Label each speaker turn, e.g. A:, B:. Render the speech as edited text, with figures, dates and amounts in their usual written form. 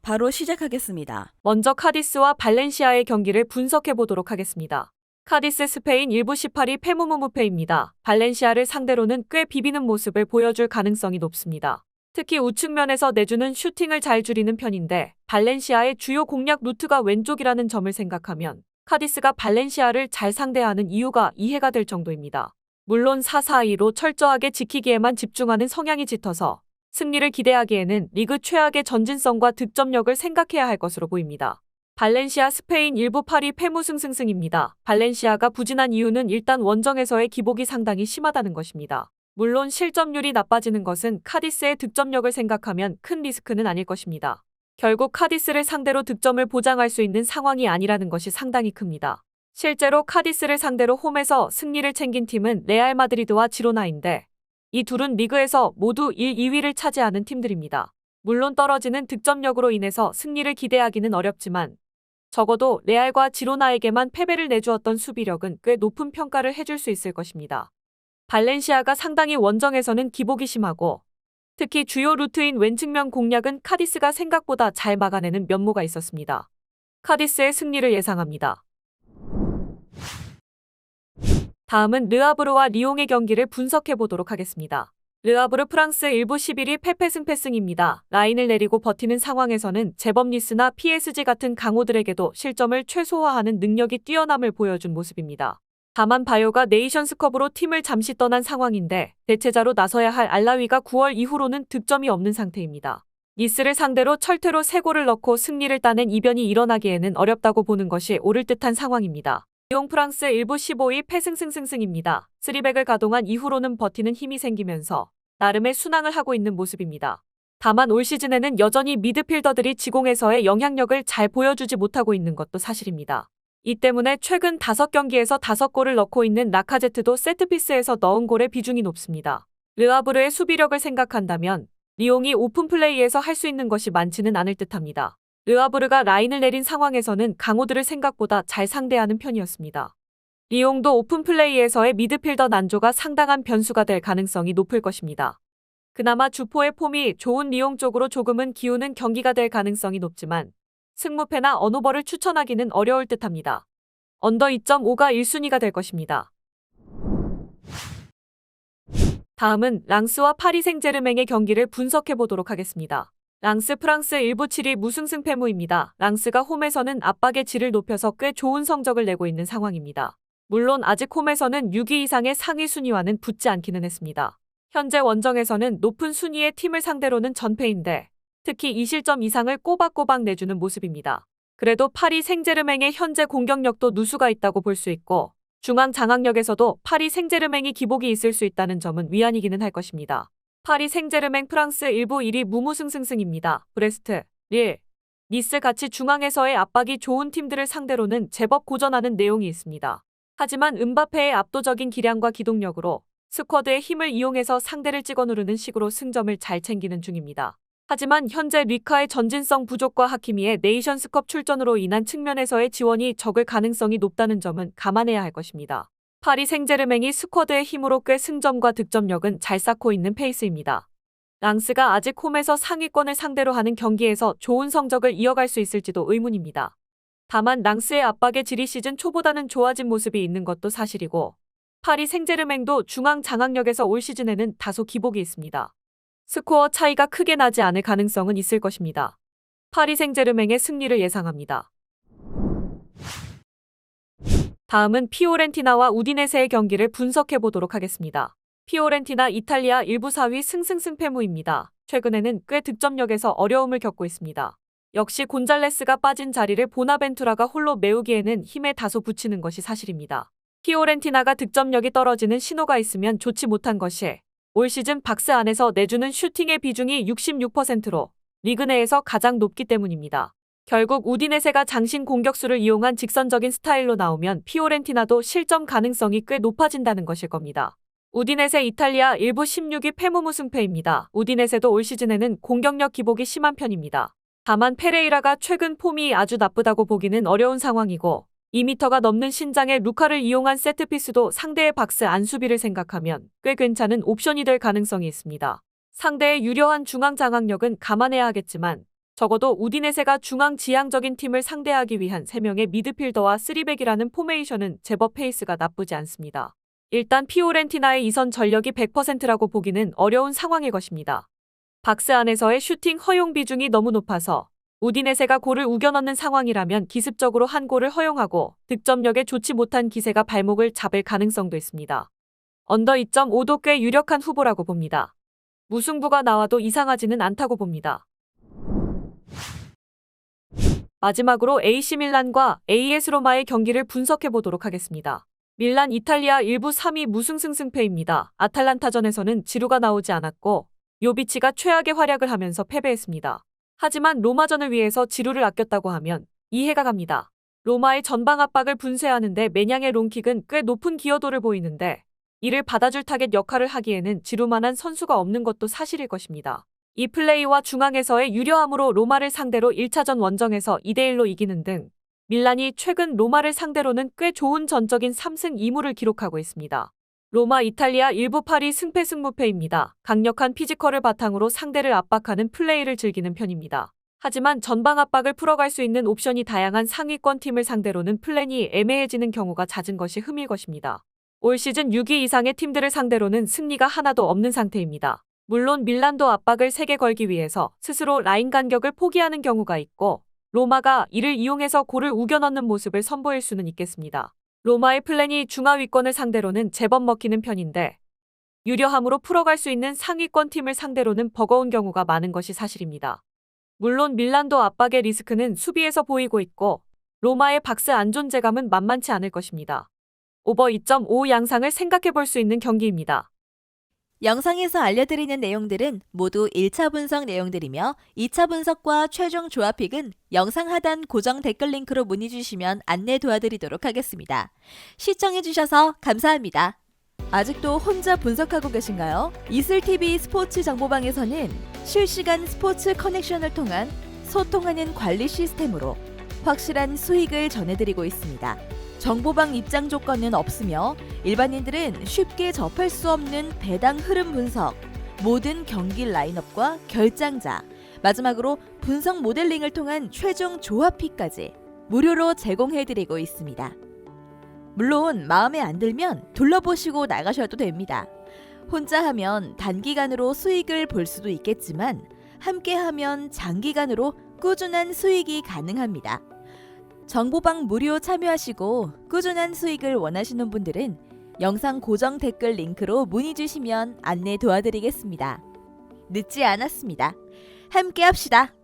A: 바로 시작하겠습니다.
B: 먼저 카디스와 발렌시아의 경기를 분석해 보도록 하겠습니다. 카디스 스페인 1부 18위 페무무무페입니다. 발렌시아를 상대로는 꽤 비비는 모습을 보여줄 가능성이 높습니다. 특히 우측면에서 내주는 슈팅을 잘 줄이는 편인데 발렌시아의 주요 공략 루트가 왼쪽이라는 점을 생각하면 카디스가 발렌시아를 잘 상대하는 이유가 이해가 될 정도입니다. 물론 4-4-2로 철저하게 지키기에만 집중하는 성향이 짙어서 승리를 기대하기에는 리그 최악의 전진성과 득점력을 생각해야 할 것으로 보입니다. 발렌시아 스페인 1부 8위 패무승승승입니다. 발렌시아가 부진한 이유는 일단 원정에서의 기복이 상당히 심하다는 것입니다. 물론 실점률이 나빠지는 것은 카디스의 득점력을 생각하면 큰 리스크는 아닐 것입니다. 결국 카디스를 상대로 득점을 보장할 수 있는 상황이 아니라는 것이 상당히 큽니다. 실제로 카디스를 상대로 홈에서 승리를 챙긴 팀은 레알 마드리드와 지로나인데 이 둘은 리그에서 모두 1, 2위를 차지하는 팀들입니다. 물론 떨어지는 득점력으로 인해서 승리를 기대하기는 어렵지만 적어도 레알과 지로나에게만 패배를 내주었던 수비력은 꽤 높은 평가를 해줄 수 있을 것입니다. 발렌시아가 상당히 원정에서는 기복이 심하고 특히 주요 루트인 왼측면 공략은 카디스가 생각보다 잘 막아내는 면모가 있었습니다. 카디스의 승리를 예상합니다. 다음은 르아브르와 리옹의 경기를 분석해 보도록 하겠습니다. 르아브르 프랑스 1부 11위 패패승패승입니다. 라인을 내리고 버티는 상황에서는 제법 니스나 PSG 같은 강호들에게도 실점을 최소화하는 능력이 뛰어남을 보여준 모습입니다. 다만 바요가 네이션스컵으로 팀을 잠시 떠난 상황인데 대체자로 나서야 할 알라위가 9월 이후로는 득점이 없는 상태입니다. 니스를 상대로 철퇴로 3골을 넣고 승리를 따낸 이변이 일어나기에는 어렵다고 보는 것이 옳을 듯한 상황입니다. 리옹 프랑스 1부 15위 패승승승승입니다. 3백을 가동한 이후로는 버티는 힘이 생기면서 나름의 순항을 하고 있는 모습입니다. 다만 올 시즌에는 여전히 미드필더들이 지공에서의 영향력을 잘 보여주지 못하고 있는 것도 사실입니다. 이 때문에 최근 5경기에서 5골을 넣고 있는 라카제트도 세트피스에서 넣은 골의 비중이 높습니다. 르아브르의 수비력을 생각한다면 리옹이 오픈플레이에서 할 수 있는 것이 많지는 않을 듯합니다. 르아브르가 라인을 내린 상황에서는 강호들을 생각보다 잘 상대하는 편이었습니다. 리옹도 오픈플레이에서의 미드필더 난조가 상당한 변수가 될 가능성이 높을 것입니다. 그나마 주포의 폼이 좋은 리옹 쪽으로 조금은 기우는 경기가 될 가능성이 높지만 승무패나 언오버를 추천하기는 어려울 듯합니다. 언더 2.5가 1순위가 될 것입니다. 다음은 랑스와 파리 생제르맹의 경기를 분석해 보도록 하겠습니다. 랑스 프랑스 1부 7위 무승승패무입니다. 랑스가 홈에서는 압박의 질을 높여서 꽤 좋은 성적을 내고 있는 상황입니다. 물론 아직 홈에서는 6위 이상의 상위 순위와는 붙지 않기는 했습니다. 현재 원정에서는 높은 순위의 팀을 상대로는 전패인데 특히 2실점 이상을 꼬박꼬박 내주는 모습입니다. 그래도 파리 생제르맹의 현재 공격력도 누수가 있다고 볼 수 있고 중앙 장악력에서도 파리 생제르맹이 기복이 있을 수 있다는 점은 위안이기는 할 것입니다. 파리 생제르맹 프랑스 1부 1위 무무승승승입니다. 브레스트, 릴, 니스 같이 중앙에서의 압박이 좋은 팀들을 상대로는 제법 고전하는 내용이 있습니다. 하지만 음바페의 압도적인 기량과 기동력으로 스쿼드의 힘을 이용해서 상대를 찍어 누르는 식으로 승점을 잘 챙기는 중입니다. 하지만 현재 리카의 전진성 부족과 하키미의 네이션스컵 출전으로 인한 측면에서의 지원이 적을 가능성이 높다는 점은 감안해야 할 것입니다. 파리 생제르맹이 스쿼드의 힘으로 꽤 승점과 득점력은 잘 쌓고 있는 페이스입니다. 랑스가 아직 홈에서 상위권을 상대로 하는 경기에서 좋은 성적을 이어갈 수 있을지도 의문입니다. 다만 랑스의 압박의 질이 시즌 초보다는 좋아진 모습이 있는 것도 사실이고 파리 생제르맹도 중앙 장악력에서 올 시즌에는 다소 기복이 있습니다. 스코어 차이가 크게 나지 않을 가능성은 있을 것입니다. 파리 생제르맹의 승리를 예상합니다. 다음은 피오렌티나와 우디네세의 경기를 분석해 보도록 하겠습니다. 피오렌티나 이탈리아 1부 4위 승승승패무입니다. 최근에는 꽤 득점력에서 어려움을 겪고 있습니다. 역시 곤잘레스가 빠진 자리를 보나벤투라가 홀로 메우기에는 힘에 다소 붙이는 것이 사실입니다. 피오렌티나가 득점력이 떨어지는 신호가 있으면 좋지 못한 것이 올 시즌 박스 안에서 내주는 슈팅의 비중이 66%로 리그 내에서 가장 높기 때문입니다. 결국 우디네세가 장신 공격수를 이용한 직선적인 스타일로 나오면 피오렌티나도 실점 가능성이 꽤 높아진다는 것일 겁니다. 우디네세 이탈리아 1부 16위 패무무승패입니다. 우디네세도 올 시즌에는 공격력 기복이 심한 편입니다. 다만 페레이라가 최근 폼이 아주 나쁘다고 보기는 어려운 상황이고 2m가 넘는 신장의 루카를 이용한 세트피스도 상대의 박스 안 수비를 생각하면 꽤 괜찮은 옵션이 될 가능성이 있습니다. 상대의 유려한 중앙 장악력은 감안해야 하겠지만 적어도 우디네세가 중앙 지향적인 팀을 상대하기 위한 3명의 미드필더와 3백이라는 포메이션은 제법 페이스가 나쁘지 않습니다. 일단 피오렌티나의 이선 전력이 100%라고 보기는 어려운 상황일 것입니다. 박스 안에서의 슈팅 허용 비중이 너무 높아서 우디네세가 골을 우겨넣는 상황이라면 기습적으로 한 골을 허용하고 득점력에 좋지 못한 기세가 발목을 잡을 가능성도 있습니다. 언더 2.5도 꽤 유력한 후보라고 봅니다. 무승부가 나와도 이상하지는 않다고 봅니다. 마지막으로 AC 밀란과 AS 로마의 경기를 분석해 보도록 하겠습니다. 밀란 이탈리아 1부 3위 무승승 승패입니다. 아탈란타전에서는 지루가 나오지 않았고 요비치가 최악의 활약을 하면서 패배했습니다. 하지만 로마전을 위해서 지루를 아꼈다고 하면 이해가 갑니다. 로마의 전방 압박을 분쇄하는데 매냥의 롱킥은 꽤 높은 기여도를 보이는데 이를 받아줄 타겟 역할을 하기에는 지루만한 선수가 없는 것도 사실일 것입니다. 이 플레이와 중앙에서의 유려함으로 로마를 상대로 1차전 원정에서 2대1로 이기는 등 밀란이 최근 로마를 상대로는 꽤 좋은 전적인 3승 2무를 기록하고 있습니다. 로마 이탈리아 1부 8위 승패 승무패입니다. 강력한 피지컬을 바탕으로 상대를 압박하는 플레이를 즐기는 편입니다. 하지만 전방 압박을 풀어갈 수 있는 옵션이 다양한 상위권 팀을 상대로는 플랜이 애매해지는 경우가 잦은 것이 흠일 것입니다. 올 시즌 6위 이상의 팀들을 상대로는 승리가 하나도 없는 상태입니다. 물론 밀란도 압박을 세게 걸기 위해서 스스로 라인 간격을 포기하는 경우가 있고 로마가 이를 이용해서 골을 우겨넣는 모습을 선보일 수는 있겠습니다. 로마의 플랜이 중하위권을 상대로는 제법 먹히는 편인데 유려함으로 풀어갈 수 있는 상위권 팀을 상대로는 버거운 경우가 많은 것이 사실입니다. 물론 밀란도 압박의 리스크는 수비에서 보이고 있고 로마의 박스 안존재감은 만만치 않을 것입니다. 오버 2.5 양상을 생각해 볼 수 있는 경기입니다.
A: 영상에서 알려드리는 내용들은 모두 1차 분석 내용들이며 2차 분석과 최종 조합픽은 영상 하단 고정 댓글 링크로 문의 주시면 안내 도와드리도록 하겠습니다. 시청해주셔서 감사합니다. 아직도 혼자 분석하고 계신가요? 이슬TV 스포츠 정보방에서는 실시간 스포츠 커넥션을 통한 소통하는 관리 시스템으로 확실한 수익을 전해드리고 있습니다. 정보방 입장 조건은 없으며 일반인들은 쉽게 접할 수 없는 배당 흐름 분석, 모든 경기 라인업과 결장자, 마지막으로 분석 모델링을 통한 최종 조합픽까지 무료로 제공해드리고 있습니다. 물론 마음에 안 들면 둘러보시고 나가셔도 됩니다. 혼자 하면 단기간으로 수익을 볼 수도 있겠지만 함께 하면 장기간으로 꾸준한 수익이 가능합니다. 정보방 무료 참여하시고 꾸준한 수익을 원하시는 분들은 영상 고정 댓글 링크로 문의 주시면 안내 도와드리겠습니다. 늦지 않았습니다. 함께 합시다.